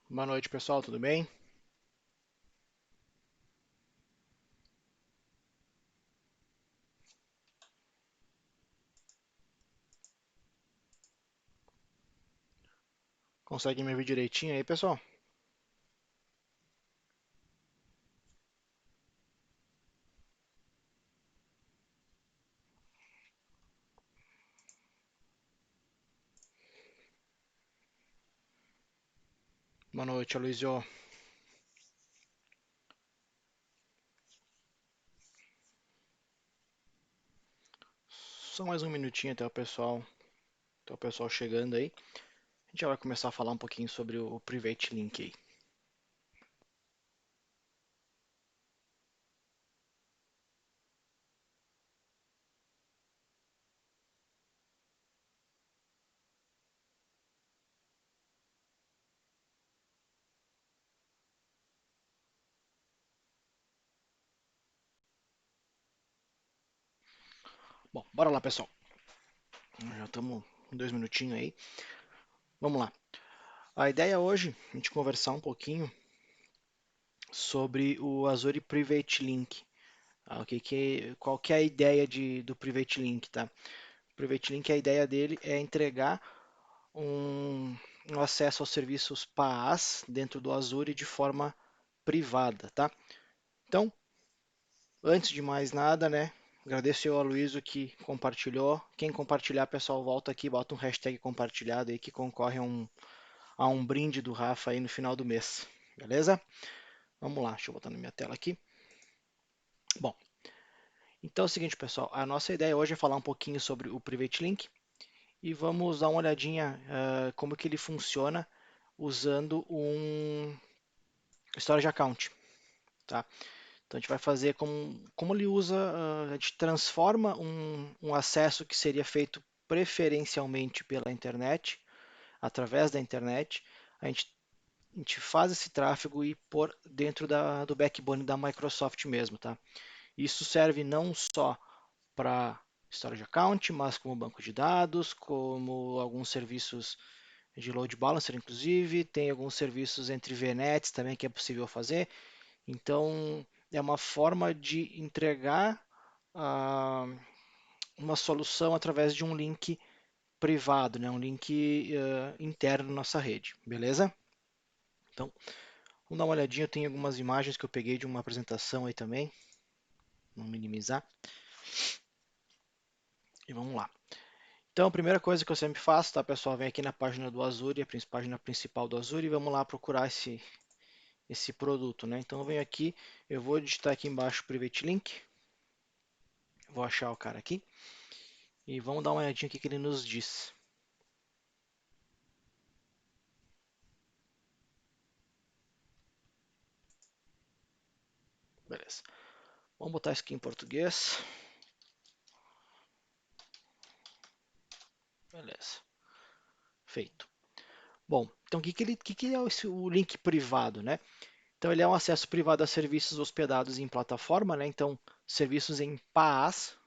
Boa noite, pessoal, tudo bem? Consegue me ouvir direitinho aí, pessoal? Boa noite, Aloysio. Só mais um minutinho até o pessoal chegando aí. A gente já vai começar a falar um pouquinho sobre o Private Link aí. Bom, bora lá, pessoal. Já estamos em 2 minutinhos aí. Vamos lá. A ideia hoje é a gente conversar um pouquinho sobre o Azure Private Link. Qual que é a ideia do Private Link, tá? O Private Link, a ideia dele é entregar um, um acesso aos serviços PaaS dentro do Azure de forma privada, tá? Então, antes de mais nada, né? Agradeço ao Aloysio que compartilhou. Quem compartilhar, pessoal, volta aqui, bota um hashtag compartilhado aí que concorre a um brinde do Rafa aí no final do mês. Beleza? Vamos lá, deixa eu botar na minha tela aqui. Bom, então é o seguinte, pessoal. A nossa ideia hoje é falar um pouquinho sobre o Private Link e vamos dar uma olhadinha como que ele funciona usando um Storage Account, tá? Então a gente vai fazer como ele usa, a gente transforma um acesso que seria feito preferencialmente pela internet, através da internet, a gente, a gente faz esse tráfego e por dentro do backbone da Microsoft mesmo, tá? Isso serve não só para storage account, mas como banco de dados, como alguns serviços de load balancer, inclusive, tem alguns serviços entre VNets também que é possível fazer. Então, é uma forma de entregar ah, uma solução através de um link privado, né? Um link interno na nossa rede, beleza? Então, vamos dar uma olhadinha. Eu tenho algumas imagens que eu peguei de uma apresentação aí também. Vamos minimizar e vamos lá. Então, a primeira coisa que eu sempre faço, tá, pessoal? Vem aqui na página do Azure, a página principal do Azure, e vamos lá procurar esse produto, né? Então, eu venho aqui, eu vou digitar aqui embaixo Private Link, vou achar o cara aqui. E vamos dar uma olhadinha aqui que ele nos diz. Beleza. Vamos botar isso aqui em português. Beleza. Feito. Bom, então o que é o link privado, né? Então ele é um acesso privado a serviços hospedados em plataforma, né? Então serviços em PaaS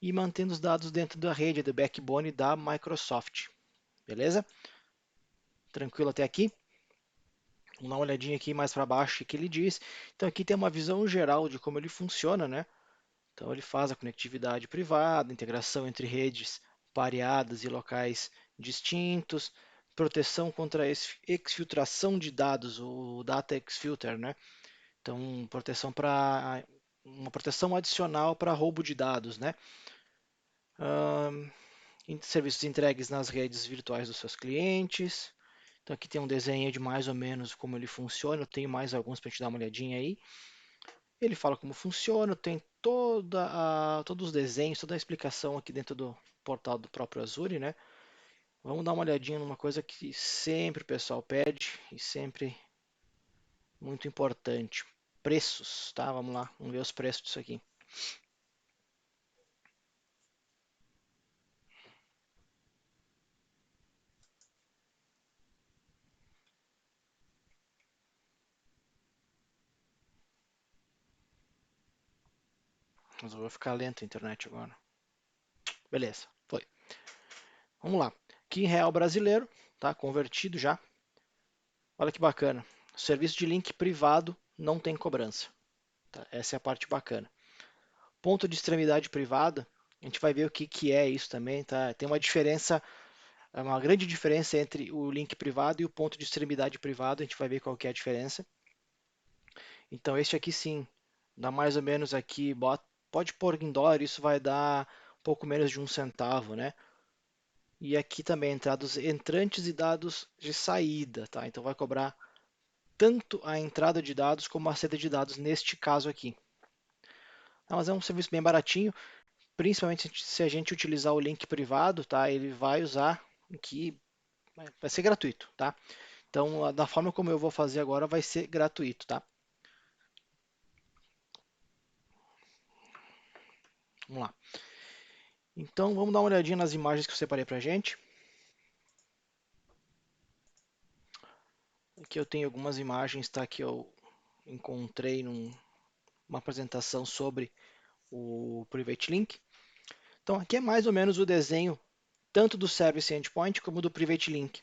e mantendo os dados dentro da rede do backbone da Microsoft. Beleza? Tranquilo até aqui? Vamos dar uma olhadinha aqui mais para baixo o que ele diz. Então aqui tem uma visão geral de como ele funciona, né? Então ele faz a conectividade privada, integração entre redes pareadas e locais distintos, proteção contra a exfiltração de dados, o Data Exfilter, né? Então, proteção para uma proteção adicional para roubo de dados, né? Serviços entregues nas redes virtuais dos seus clientes. Então aqui tem um desenho de mais ou menos como ele funciona. Eu tenho mais alguns para te dar uma olhadinha aí. Ele fala como funciona, tem todos os desenhos, toda a explicação aqui dentro do portal do próprio Azure, né? Vamos dar uma olhadinha numa coisa que sempre o pessoal pede e sempre muito importante. Preços, tá? Vamos lá, vamos ver os preços disso aqui. Mas eu vou ficar lento a internet agora. Beleza, foi. Vamos lá. Aqui em real brasileiro, tá? Convertido já. Olha que bacana. Serviço de link privado não tem cobrança. Tá? Essa é a parte bacana. Ponto de extremidade privada, a gente vai ver o que, que é isso também, tá? Tem uma diferença, uma grande diferença entre o link privado e o ponto de extremidade privado, a gente vai ver qual que é a diferença. Então este aqui sim, dá mais ou menos aqui, pode pôr em dólar, isso vai dar um pouco menos de 1 centavo, né? E aqui também entradas entrantes e dados de saída, tá? Então vai cobrar tanto a entrada de dados como a saída de dados neste caso aqui. Mas é um serviço bem baratinho, principalmente se a gente utilizar o link privado, tá? Ele vai usar aqui, vai ser gratuito, tá? Então, da forma como eu vou fazer agora, vai ser gratuito, tá? Vamos lá. Então, vamos dar uma olhadinha nas imagens que eu separei pra gente. Aqui eu tenho algumas imagens, tá? Que eu encontrei numa apresentação sobre o Private Link. Então, aqui é mais ou menos o desenho tanto do Service Endpoint como do Private Link.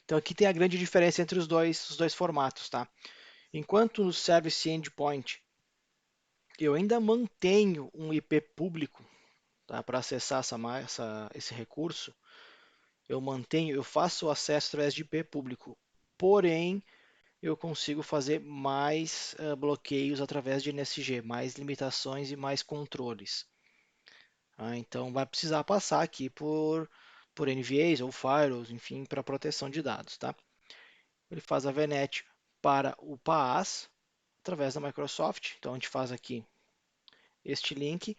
Então, aqui tem a grande diferença entre os dois formatos, tá? Enquanto no Service Endpoint eu ainda mantenho um IP público, tá, para acessar esse recurso, eu faço o acesso através de IP público, porém eu consigo fazer mais bloqueios através de NSG, mais limitações e mais controles. Tá? Então vai precisar passar aqui por NVAs ou firewalls, enfim, para proteção de dados. Tá? Ele faz a VNet para o PaaS através da Microsoft. Então a gente faz aqui este link.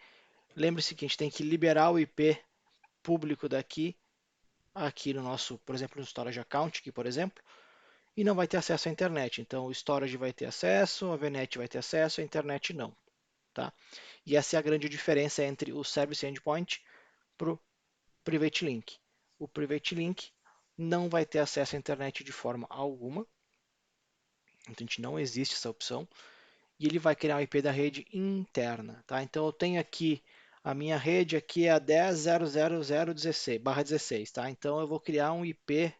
Lembre-se que a gente tem que liberar o IP público daqui, aqui no nosso, por exemplo, no Storage Account, aqui, por exemplo, e não vai ter acesso à internet. Então o Storage vai ter acesso, a VNet vai ter acesso, a internet não. Tá? E essa é a grande diferença entre o Service Endpoint para o Private Link. O Private Link não vai ter acesso à internet de forma alguma, então a gente não existe essa opção, e ele vai criar um IP da rede interna. Tá? Então eu tenho aqui, a minha rede aqui é a 10.0.0.16/16, tá? Então eu vou criar um IP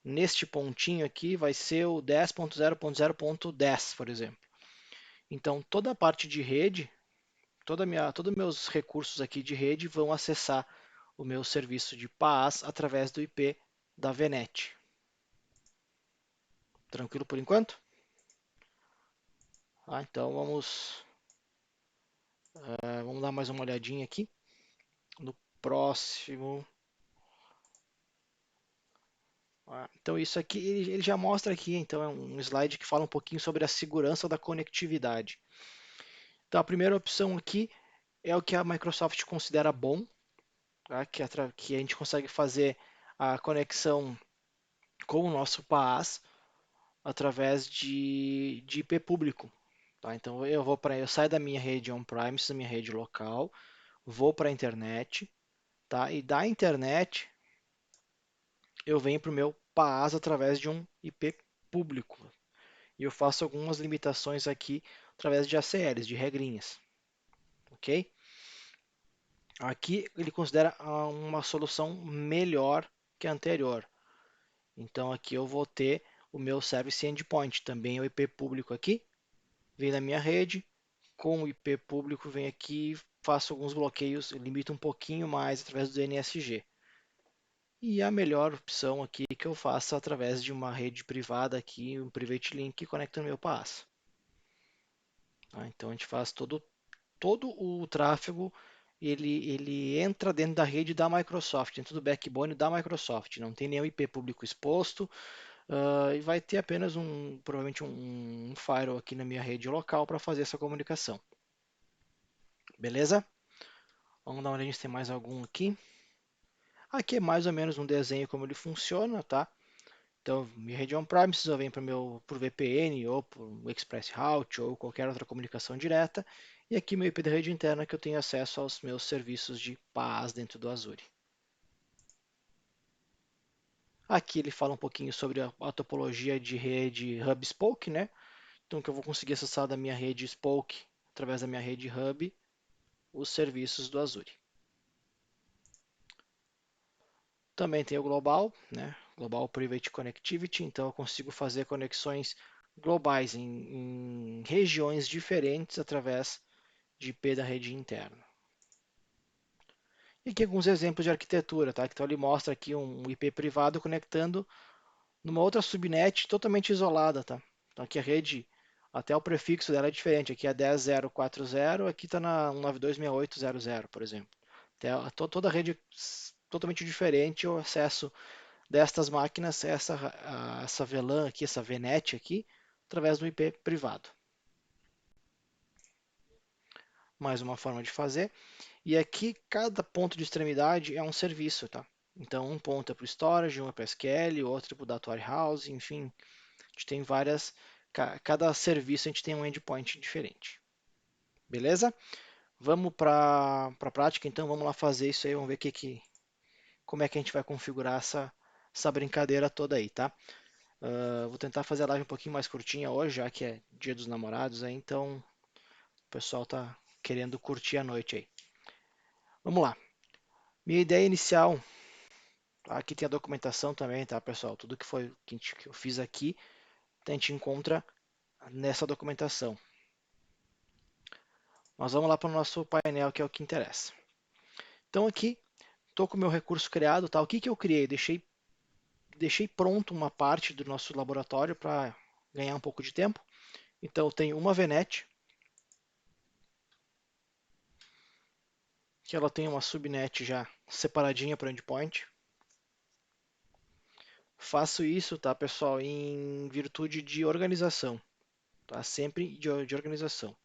neste pontinho aqui, vai ser o 10.0.0.10, por exemplo. Então toda a parte de rede, todos os meus recursos aqui de rede vão acessar o meu serviço de PaaS através do IP da VNet. Tranquilo por enquanto? Então vamos dar mais uma olhadinha aqui no próximo. Então isso aqui ele já mostra aqui, então é um slide que fala um pouquinho sobre a segurança da conectividade. Então a primeira opção aqui é o que a Microsoft considera bom, tá? Que a gente consegue fazer a conexão com o nosso PaaS através de IP público. Tá? Então eu saio da minha rede on-premise, da minha rede local, vou para a internet, tá? E da internet eu venho para o meu PaaS através de um IP público. E eu faço algumas limitações aqui através de ACLs, de regrinhas. Ok? Aqui ele considera uma solução melhor que a anterior. Então aqui eu vou ter o meu Service Endpoint, também é o IP público aqui, vem na minha rede, com o IP público vem aqui, faço alguns bloqueios, limito um pouquinho mais através do NSG. E a melhor opção aqui que eu faço através de uma rede privada aqui, um Private Link que conecta no meu PaaS. Tá? Então a gente faz todo o tráfego, ele entra dentro da rede da Microsoft, dentro do backbone da Microsoft. Não tem nenhum IP público exposto, e vai ter apenas provavelmente um firewall aqui na minha rede local para fazer essa comunicação. Beleza? Vamos dar uma olhadinha se tem mais algum aqui. Aqui é mais ou menos um desenho como ele funciona, tá? Então, minha rede on-premise eu venho por VPN ou por Express Route ou qualquer outra comunicação direta. E aqui meu IP da rede interna que eu tenho acesso aos meus serviços de PaaS dentro do Azure. Aqui ele fala um pouquinho sobre a topologia de rede Hub Spoke, né? Então que eu vou conseguir acessar da minha rede Spoke através da minha rede Hub os serviços do Azure. Também tem o global, né? Global Private Connectivity, então eu consigo fazer conexões globais em regiões diferentes através de IP da rede interna. E aqui alguns exemplos de arquitetura, tá? Então ele mostra aqui um IP privado conectando numa outra subnet totalmente isolada, tá? Então aqui a rede, até o prefixo dela é diferente. Aqui é 10.0.40, aqui está na 192.68.00, por exemplo. Toda a rede totalmente diferente, o acesso destas máquinas é essa VLAN aqui, essa VNet aqui, através do IP privado. Mais uma forma de fazer. E aqui cada ponto de extremidade é um serviço, tá? Então um ponto é para o storage, um é para SQL, outro para o data warehouse, enfim, a gente tem várias, cada serviço a gente tem um endpoint diferente. Beleza? Vamos para a prática, então vamos lá fazer isso aí, vamos ver como é que a gente vai configurar essa brincadeira toda aí, tá? Vou tentar fazer a live um pouquinho mais curtinha hoje, já que é dia dos namorados aí, então o pessoal tá querendo curtir a noite aí. Vamos lá. Minha ideia inicial, aqui tem a documentação também, tá, pessoal? Tudo que eu fiz aqui, a gente encontra nessa documentação. Mas vamos lá para o nosso painel, que é o que interessa. Então aqui, estou com o meu recurso criado, tá? O que eu criei? Deixei pronto uma parte do nosso laboratório para ganhar um pouco de tempo. Então eu tenho uma VNet, que ela tem uma subnet já separadinha para o endpoint. Faço isso, tá, pessoal, em virtude de organização, tá? Sempre de organização.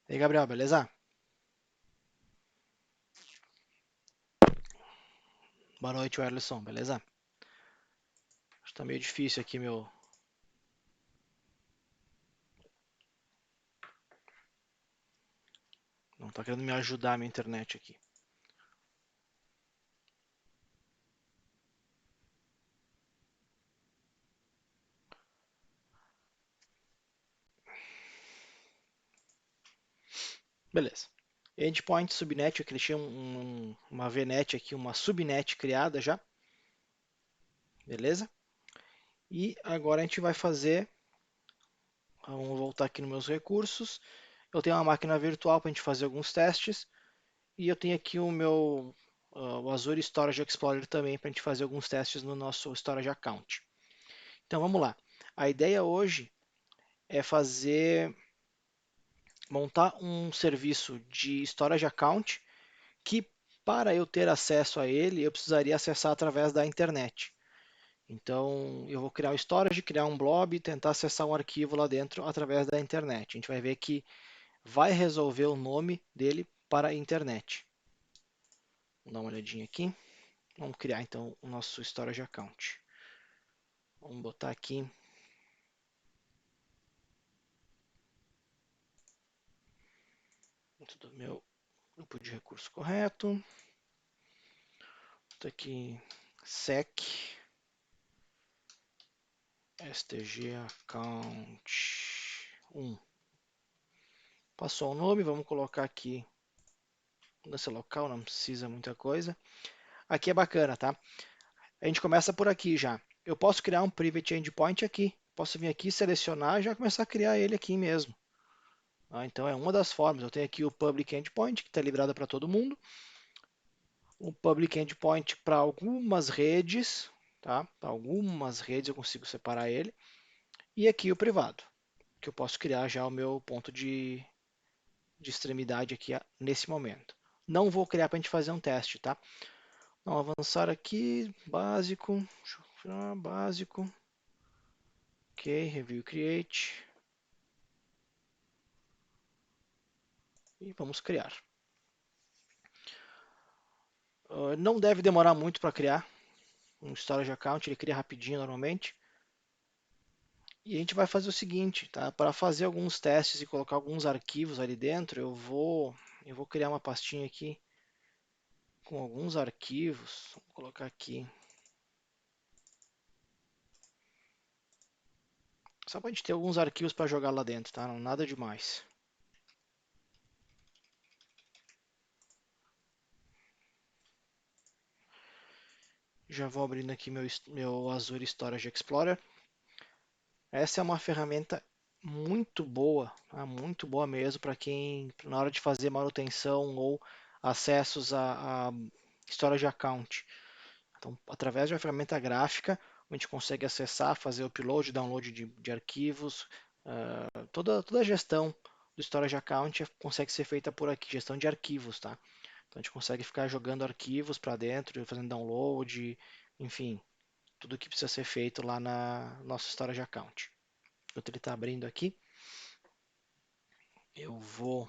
E aí, Gabriel, beleza? Boa noite, Werlerson, beleza? Acho que tá meio difícil aqui, meu. Não tá querendo me ajudar a minha internet aqui. Beleza. Endpoint subnet, eu deixei uma VNet aqui, uma subnet criada já. Beleza? E agora a gente vai fazer. Vamos voltar aqui nos meus recursos. Eu tenho uma máquina virtual para a gente fazer alguns testes. E eu tenho aqui o Azure Storage Explorer também para a gente fazer alguns testes no nosso Storage Account. Então vamos lá. A ideia hoje é montar um serviço de Storage Account que, para eu ter acesso a ele, eu precisaria acessar através da internet. Então, eu vou criar um storage, criar um blob e tentar acessar um arquivo lá dentro através da internet. A gente vai ver que vai resolver o nome dele para a internet. Vamos dar uma olhadinha aqui. Vamos criar então o nosso storage account. Vamos botar aqui. Dentro do meu grupo de recurso correto. Botar aqui sec stg account 1. Passou o nome, vamos colocar aqui mudança local, não precisa muita coisa. Aqui é bacana, tá? A gente começa por aqui já. Eu posso criar um private endpoint aqui. Posso vir aqui, selecionar e já começar a criar ele aqui mesmo. Então é uma das formas. Eu tenho aqui o public endpoint, que está liberado para todo mundo. O public endpoint para algumas redes, tá? Para algumas redes eu consigo separar ele. E aqui o privado, que eu posso criar já o meu ponto de extremidade aqui nesse momento. Não vou criar para a gente fazer um teste, tá? Vamos avançar aqui, básico, básico, ok, review create, e vamos criar. Não deve demorar muito para criar um storage account, ele cria rapidinho normalmente. E a gente vai fazer o seguinte, tá? Para fazer alguns testes e colocar alguns arquivos ali dentro, eu vou criar uma pastinha aqui com alguns arquivos. Vou colocar aqui. Só para a gente ter alguns arquivos para jogar lá dentro, tá? Não, nada demais. Já vou abrindo aqui meu Azure Storage Explorer. Essa é uma ferramenta muito boa mesmo para quem, na hora de fazer manutenção ou acessos a storage account. Então, através de uma ferramenta gráfica, a gente consegue acessar, fazer upload, download de arquivos, toda a gestão do storage account consegue ser feita por aqui, gestão de arquivos, tá? Então a gente consegue ficar jogando arquivos para dentro, fazendo download, enfim, tudo que precisa ser feito lá na nossa storage account. Enquanto ele está abrindo aqui, eu vou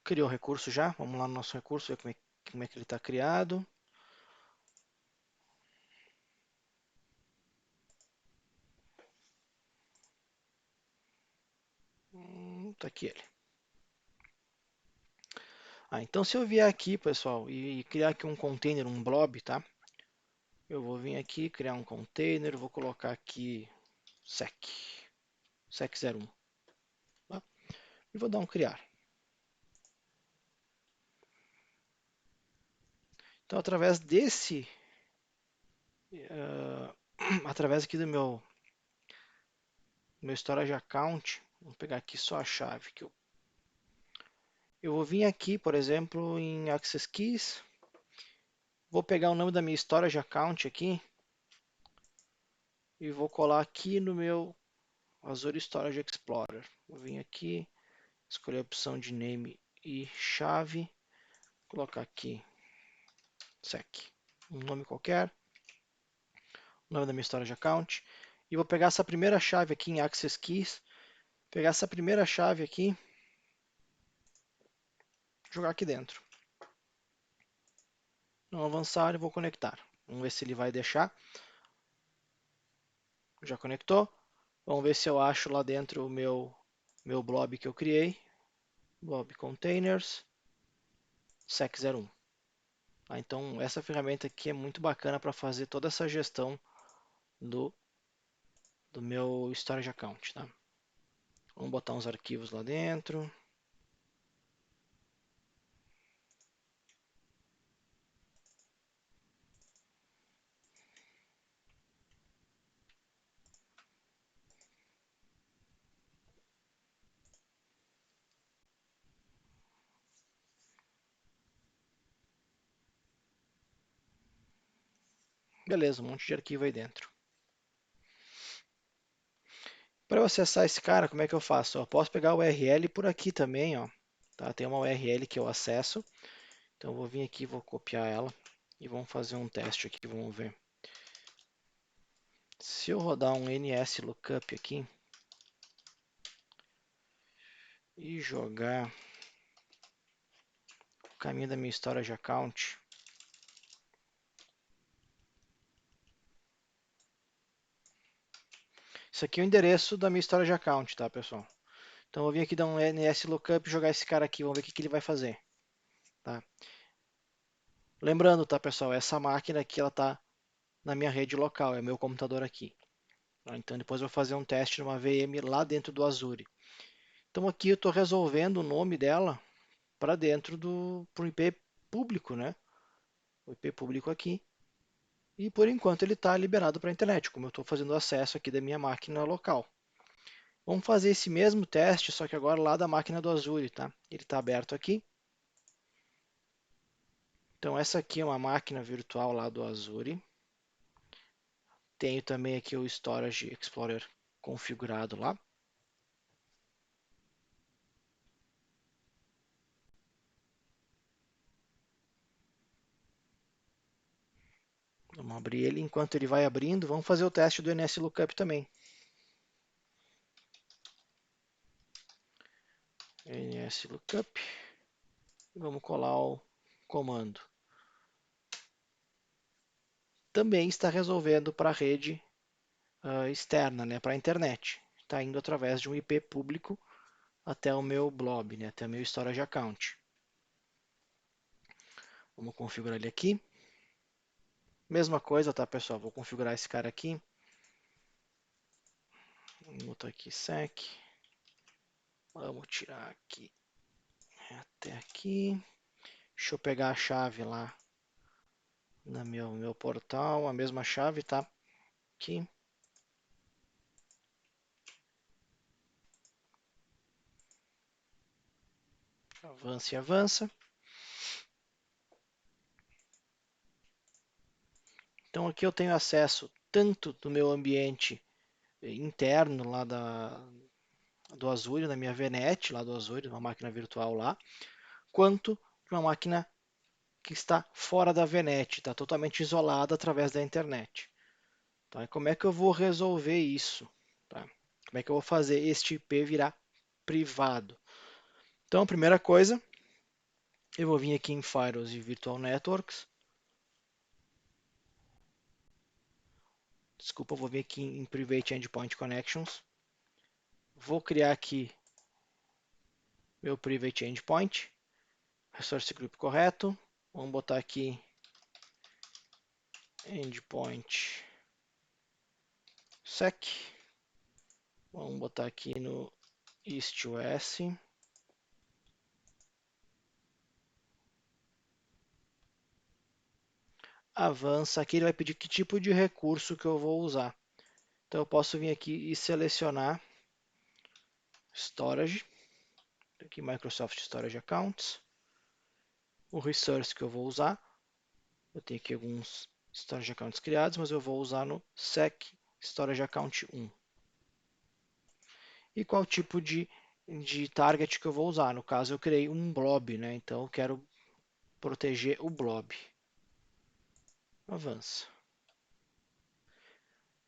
criar o recurso já. Vamos lá no nosso recurso, ver como é que ele está criado. Tá aqui ele. Então se eu vier aqui, pessoal, e criar aqui um container, um blob, tá? Eu vou vir aqui, criar um container, vou colocar aqui sec01, tá? E vou dar um criar. Então através desse, através aqui do meu storage account, vou pegar aqui só a chave que eu vou vir aqui, por exemplo, em Access Keys, vou pegar o nome da minha storage account aqui e vou colar aqui no meu Azure Storage Explorer. Vou vir aqui, escolher a opção de name e chave, colocar aqui sec, um nome qualquer, o nome da minha storage account, e vou pegar essa primeira chave aqui em Access Keys, pegar essa primeira chave aqui, jogar aqui dentro. Não avançar e vou conectar. Vamos ver se ele vai deixar. Já conectou. Vamos ver se eu acho lá dentro o meu blob que eu criei. Blob Containers sec01. Então essa ferramenta aqui é muito bacana para fazer toda essa gestão do, do meu storage account. Tá? Vamos botar uns arquivos lá dentro. Beleza, um monte de arquivo aí dentro. Para eu acessar esse cara, como é que eu faço? Eu posso pegar o URL por aqui também, ó. Tá? Tem uma URL que eu acesso. Então eu vou vir aqui, vou copiar ela e vamos fazer um teste aqui, vamos ver. Se eu rodar um NSLookup aqui e jogar o caminho da minha storage account, isso aqui é o endereço da minha storage account, tá, pessoal? Então eu vou vir aqui dar um NSLookup e jogar esse cara aqui, vamos ver o que ele vai fazer, tá? Lembrando, tá, pessoal, essa máquina aqui ela tá na minha rede local, é o meu computador aqui. Tá? Então depois eu vou fazer um teste numa VM lá dentro do Azure. Então aqui eu estou resolvendo o nome dela para dentro pro IP público, né? O IP público aqui. E por enquanto ele está liberado para a internet, como eu estou fazendo acesso aqui da minha máquina local. Vamos fazer esse mesmo teste, só que agora lá da máquina do Azure, tá? Ele está aberto aqui. Então essa aqui é uma máquina virtual lá do Azure. Tenho também aqui o Storage Explorer configurado lá. Vamos abrir ele. Enquanto ele vai abrindo, vamos fazer o teste do NSLookup também. NSLookup. Vamos colar o comando. Também está resolvendo para a rede externa, né, para a internet. Está indo através de um IP público até o meu blob, né, até o meu storage account. Vamos configurar ele aqui. Mesma coisa, tá, pessoal? Vou configurar esse cara aqui. Vou botar aqui sec. Vamos tirar aqui até aqui. Deixa eu pegar a chave lá no meu portal, a mesma chave, tá? Aqui, avança e avança. Então aqui eu tenho acesso tanto do meu ambiente interno lá do Azure, da minha VNet lá do Azure, uma máquina virtual lá, quanto de uma máquina que está fora da VNet, está totalmente isolada através da internet. Tá? E como é que eu vou resolver isso? Tá? Como é que eu vou fazer este IP virar privado? Então, a primeira coisa, eu vou vir aqui em Firewalls e Virtual Networks. Desculpa, eu vou vir aqui em Private Endpoint Connections. Vou criar aqui meu Private Endpoint. Resource Group correto. Vamos botar aqui Endpoint Sec. Vamos botar aqui no East-US. Avança. Aqui ele vai pedir que tipo de recurso que eu vou usar. Então eu posso vir aqui e selecionar Storage. Aqui Microsoft Storage Accounts. O resource que eu vou usar. Eu tenho aqui alguns Storage Accounts criados, mas eu vou usar no Sec Storage Account 1. E qual tipo de target que eu vou usar? No caso, eu criei um blob, né? Então eu quero proteger o blob. Avança.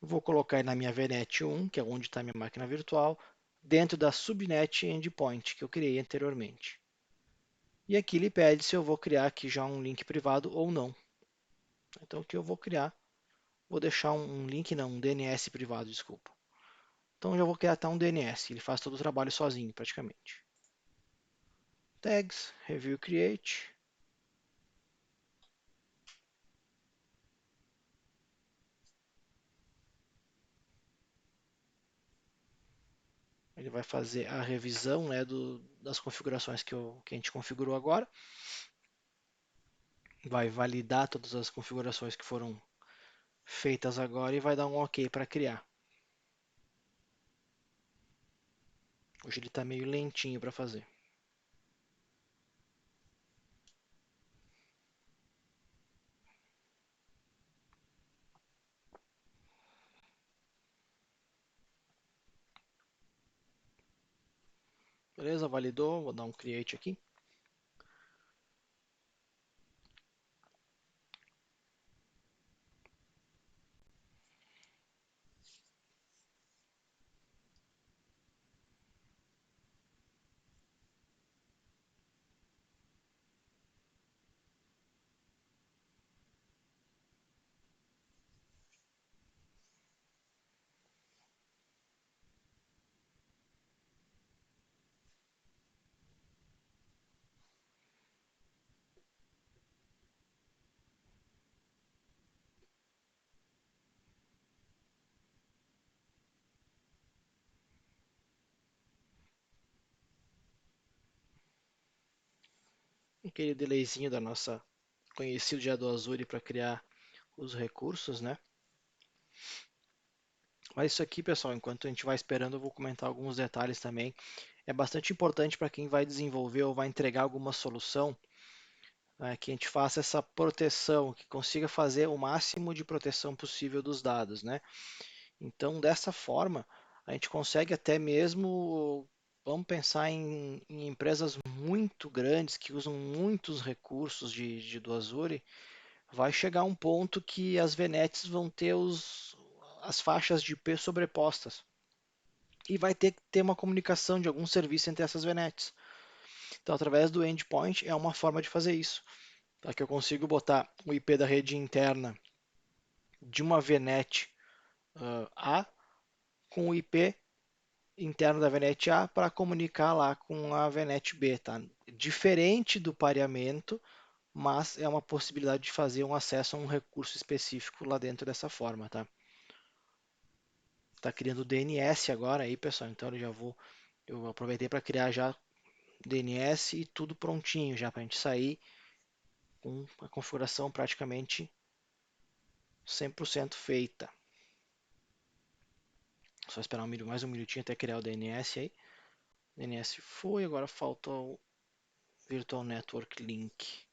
Vou colocar na minha VNet 1, que é onde está a minha máquina virtual, dentro da subnet endpoint que eu criei anteriormente. E aqui ele pede se eu vou criar aqui já um link privado ou não. Então o que eu vou criar? Vou deixar um link, não, um DNS privado, desculpa. Então eu já vou criar até um DNS, ele faz todo o trabalho sozinho praticamente. Tags, review create. Ele vai fazer a revisão, né, das configurações que a gente configurou agora. Vai validar todas as configurações que foram feitas agora e vai dar um OK para criar. Hoje ele está meio lentinho para fazer. Beleza, validou, vou dar um create aqui. Aquele delayzinho da nossa conhecido já do Azure para criar os recursos, né? Mas isso aqui, pessoal, enquanto a gente vai esperando, eu vou comentar alguns detalhes também. É bastante importante para quem vai desenvolver ou vai entregar alguma solução, né, que a gente faça essa proteção, que consiga fazer o máximo de proteção possível dos dados, né? Então, dessa forma, a gente consegue até mesmo, vamos pensar em empresas muito grandes que usam muitos recursos do Azure, vai chegar um ponto que as VNets vão ter as faixas de IP sobrepostas e vai ter que ter uma comunicação de algum serviço entre essas VNets. Então, através do endpoint é uma forma de fazer isso, tá? Que eu consigo botar o IP da rede interna de uma VNet A com o IP interno da VNet A para comunicar lá com a VNet B, tá? Diferente do pareamento, mas é uma possibilidade de fazer um acesso a um recurso específico lá dentro dessa forma, tá? Tá criando o DNS agora aí, pessoal, então eu aproveitei para criar já DNS e tudo prontinho já para a gente sair com a configuração praticamente 100% feita. Só esperar mais um minutinho até criar o DNS aí. O DNS foi, agora falta o Virtual Network Link.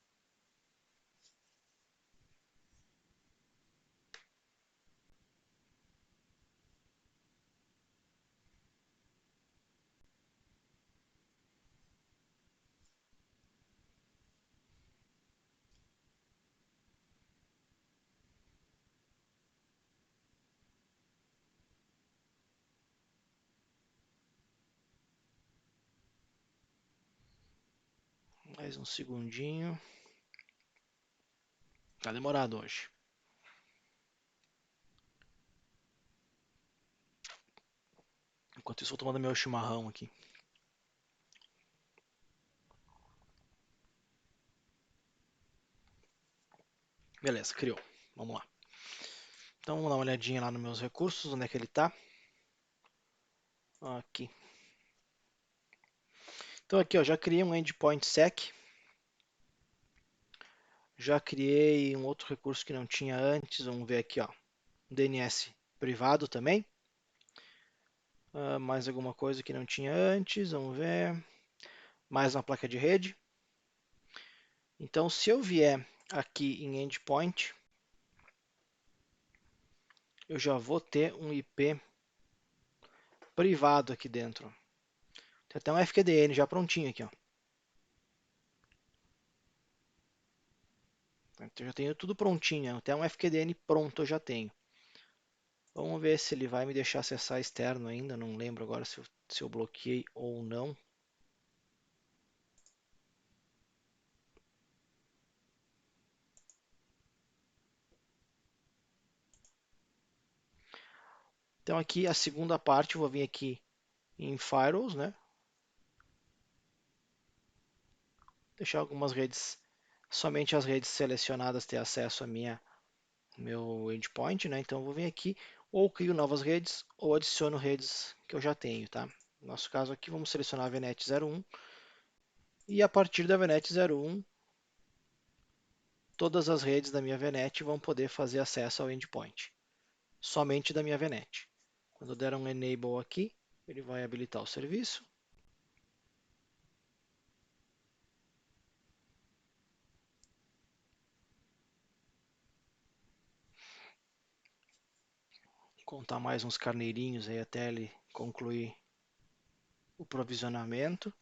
Mais um segundinho. Tá demorado hoje. Enquanto isso, eu vou tomando meu chimarrão aqui. Beleza, criou. Vamos lá. Então, vamos dar uma olhadinha lá nos meus recursos, onde é que ele está. Aqui. Então, aqui, ó, já criei um endpoint sec. Já criei um outro recurso que não tinha antes. Vamos ver aqui, ó. DNS privado também. Mais alguma coisa que não tinha antes. Vamos ver. Mais uma placa de rede. Então, se eu vier aqui em endpoint, eu já vou ter um IP privado aqui dentro. Tem até um FQDN já prontinho aqui, ó. Então, eu já tenho tudo prontinho, até um FQDN pronto eu já tenho. Vamos ver se ele vai me deixar acessar externo ainda, não lembro agora se eu bloqueei ou não. Então aqui a segunda parte, eu vou vir aqui em Firewalls, né? Deixar algumas redes, somente as redes selecionadas ter acesso a meu endpoint, né? Então eu vou vir aqui, ou crio novas redes, ou adiciono redes que eu já tenho, tá? No nosso caso aqui, vamos selecionar a VNet 01, e a partir da VNet 01, todas as redes da minha VNet vão poder fazer acesso ao endpoint, somente da minha VNet. Quando eu der um Enable aqui, ele vai habilitar o serviço. Contar mais uns carneirinhos aí até ele concluir o provisionamento.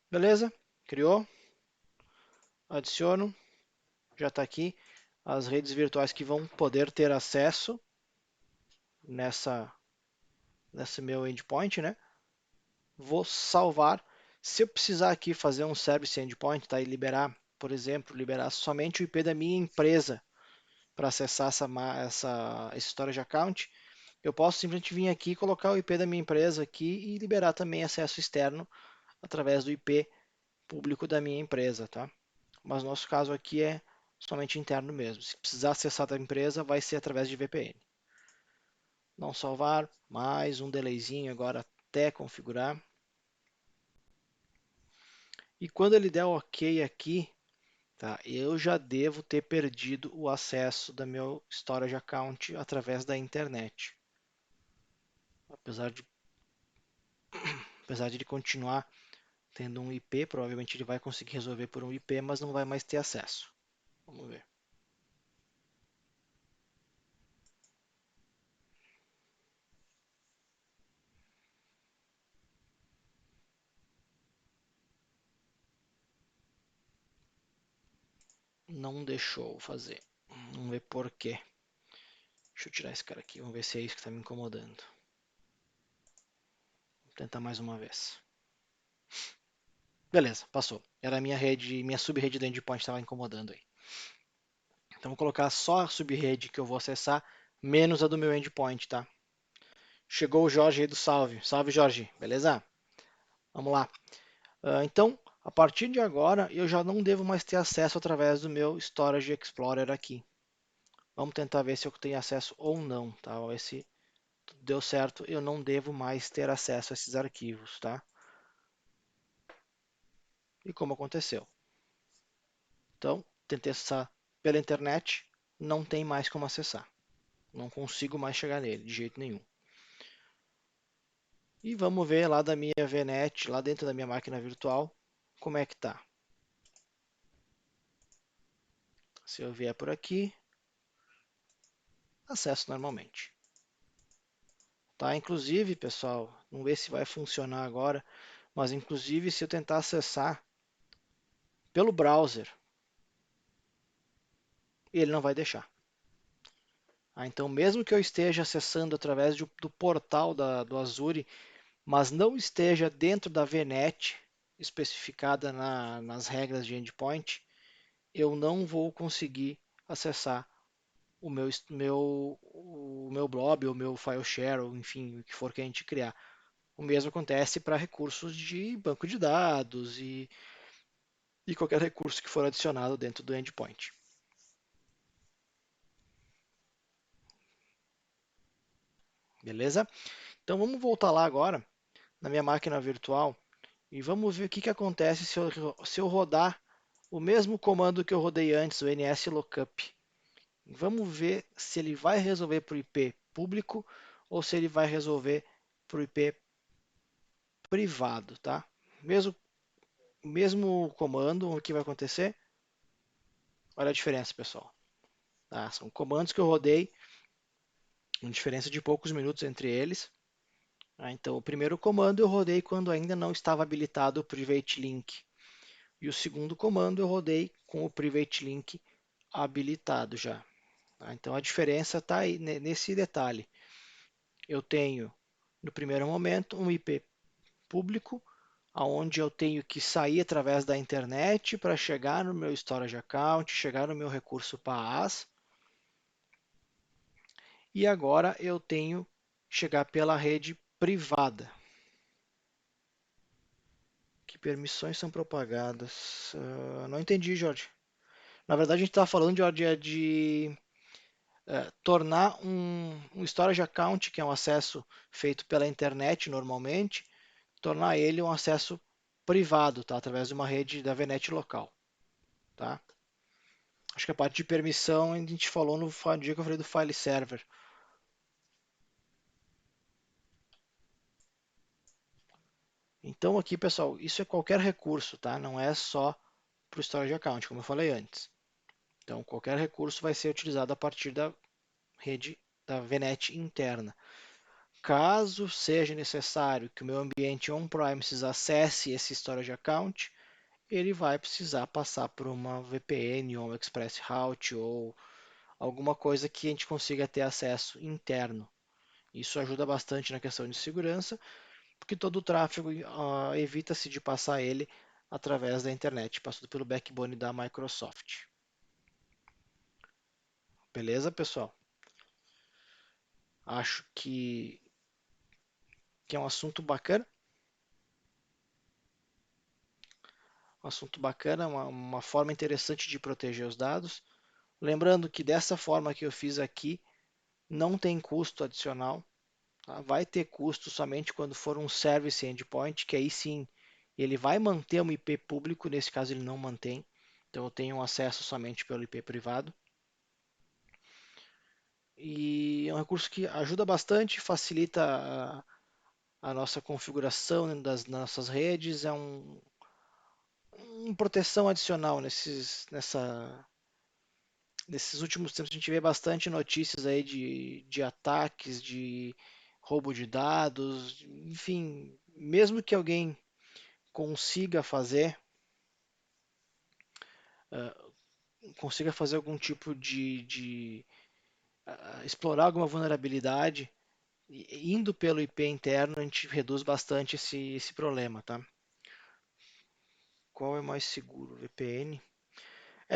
Beleza? Criou. Adiciono. Já está aqui as redes virtuais que vão poder ter acesso nesse meu endpoint, né? Vou salvar. Se eu precisar aqui fazer um service endpoint, tá? E liberar, por exemplo, liberar somente o IP da minha empresa para acessar esse storage account, eu posso simplesmente vir aqui e colocar o IP da minha empresa aqui e liberar também acesso externo através do IP público da minha empresa, tá? Mas no nosso caso aqui é somente interno mesmo. Se precisar acessar da empresa, vai ser através de VPN. Não salvar, mais um delayzinho agora até configurar. E quando ele der OK aqui, tá, eu já devo ter perdido o acesso do meu storage account através da internet. Apesar de, apesar de ele continuar tendo um IP, provavelmente ele vai conseguir resolver por um IP, mas não vai mais ter acesso. Vamos ver. Não deixou fazer. Vamos ver por quê. Deixa eu tirar esse cara aqui, vamos ver se é isso que está me incomodando. Vou tentar mais uma vez. Beleza, passou. Era a minha rede, minha sub-rede do endpoint estava incomodando aí. Então vou colocar só a sub-rede que eu vou acessar, menos a do meu endpoint, tá? Chegou o Jorge aí do Salve. Salve, Jorge. Beleza? Vamos lá. Então, a partir de agora, eu já não devo mais ter acesso através do meu Storage Explorer aqui. Vamos tentar ver se eu tenho acesso ou não, tá? Se deu certo, eu não devo mais ter acesso a esses arquivos, tá? e como aconteceu. Então, tentei acessar pela internet, não tem mais como acessar. Não consigo mais chegar nele, de jeito nenhum. E vamos ver lá da minha VNet, lá dentro da minha máquina virtual, como é que tá. Se eu vier por aqui, acesso normalmente. Tá? Inclusive, pessoal, vamos ver se vai funcionar agora, mas inclusive se eu tentar acessar pelo browser, ele não vai deixar. Então, mesmo que eu esteja acessando através do portal do Azure, mas não esteja dentro da VNet especificada nas regras de endpoint, eu não vou conseguir acessar o meu blob, o meu file share, ou enfim, o que for que a gente criar. O mesmo acontece para recursos de banco de dados e qualquer recurso que for adicionado dentro do endpoint. Beleza? Então vamos voltar lá agora, na minha máquina virtual, e vamos ver o que acontece se eu rodar o mesmo comando que eu rodei antes, o nslookup. Vamos ver se ele vai resolver para o IP público ou se ele vai resolver para o IP privado, tá? Mesmo comando, o que vai acontecer? Olha a diferença, pessoal. Tá? São comandos que eu rodei, uma diferença de poucos minutos entre eles. Então, o primeiro comando eu rodei quando ainda não estava habilitado o Private Link. E o segundo comando eu rodei com o Private Link habilitado já. Tá? Então, a diferença está aí nesse detalhe. Eu tenho, no primeiro momento, um IP público, onde eu tenho que sair através da internet para chegar no meu storage account, chegar no meu recurso PaaS. E agora eu tenho que chegar pela rede privada. Que permissões são propagadas? Não entendi, Jorge. Na verdade, a gente está falando de tornar um storage account, que é um acesso feito pela internet normalmente, tornar ele um acesso privado, tá? Através de uma rede da VNet local. Tá? Acho que a parte de permissão a gente falou no dia que eu falei do file server. Então aqui, pessoal, isso é qualquer recurso, tá? Não é só para o storage account, como eu falei antes. Então, qualquer recurso vai ser utilizado a partir da rede da VNet interna. Caso seja necessário que o meu ambiente on-premises acesse esse storage account, ele vai precisar passar por uma VPN ou um Express Route ou alguma coisa que a gente consiga ter acesso interno. Isso ajuda bastante na questão de segurança, porque todo o tráfego evita-se de passar ele através da internet, passando pelo backbone da Microsoft. Beleza, pessoal? Acho que é um assunto bacana, uma forma interessante de proteger os dados. Lembrando que dessa forma que eu fiz aqui, não tem custo adicional. Tá? Vai ter custo somente quando for um service endpoint, que aí sim ele vai manter um IP público, nesse caso ele não mantém. Então eu tenho um acesso somente pelo IP privado. E é um recurso que ajuda bastante, facilita a nossa configuração das nossas redes, é uma proteção adicional nesses últimos tempos. A gente vê bastante notícias aí de ataques, de roubo de dados, enfim, mesmo que alguém consiga fazer, consiga fazer algum tipo de explorar alguma vulnerabilidade, indo pelo IP interno, a gente reduz bastante esse problema, tá? Qual é mais seguro? VPN?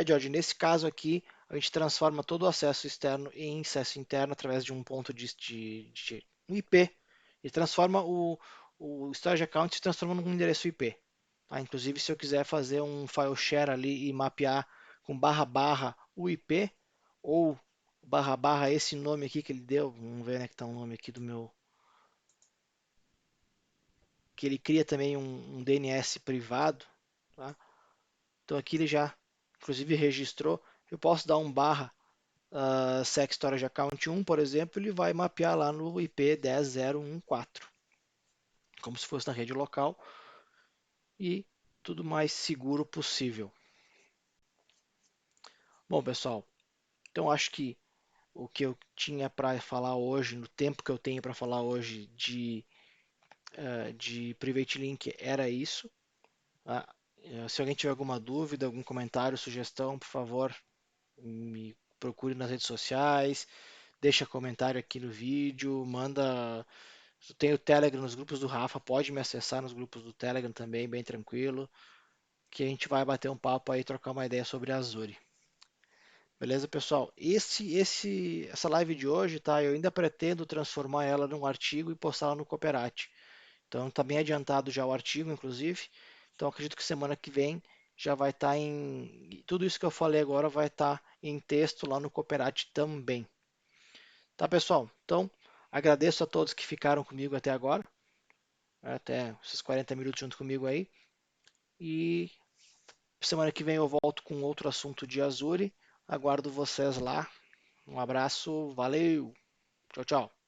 George, nesse caso aqui, a gente transforma todo o acesso externo em acesso interno através de um ponto de um IP. E transforma o storage account se transforma num endereço IP. Tá? Inclusive, se eu quiser fazer um file share ali e mapear com barra barra o IP, ou barra barra esse nome aqui que ele deu, vamos ver, né, que está o nome aqui do meu, que ele cria também um DNS privado, tá? Então aqui ele já, inclusive, registrou. Eu posso dar um barra Sec Storage Account 1, por exemplo, ele vai mapear lá no IP 10.0.1.4, como se fosse na rede local e tudo mais seguro possível. Bom, pessoal, então acho que o que eu tinha para falar hoje, no tempo que eu tenho para falar hoje de Private Link era isso. Tá? Se alguém tiver alguma dúvida, algum comentário, sugestão, por favor, me procure nas redes sociais, deixa comentário aqui no vídeo, manda. Tem o Telegram nos grupos do Rafa, pode me acessar nos grupos do Telegram também, bem tranquilo, que a gente vai bater um papo aí, trocar uma ideia sobre a Azure. Beleza, pessoal? Essa live de hoje, tá? Eu ainda pretendo transformar ela num artigo e postá-la no Cooperate. Então está bem adiantado já o artigo, inclusive. Então acredito que semana que vem já vai estar em. Tudo isso que eu falei agora vai estar em texto lá no Cooperate também. Tá, pessoal? Então agradeço a todos que ficaram comigo até agora, até esses 40 minutos junto comigo aí. E semana que vem eu volto com outro assunto de Azure. Aguardo vocês lá. Um abraço, valeu, tchau, tchau.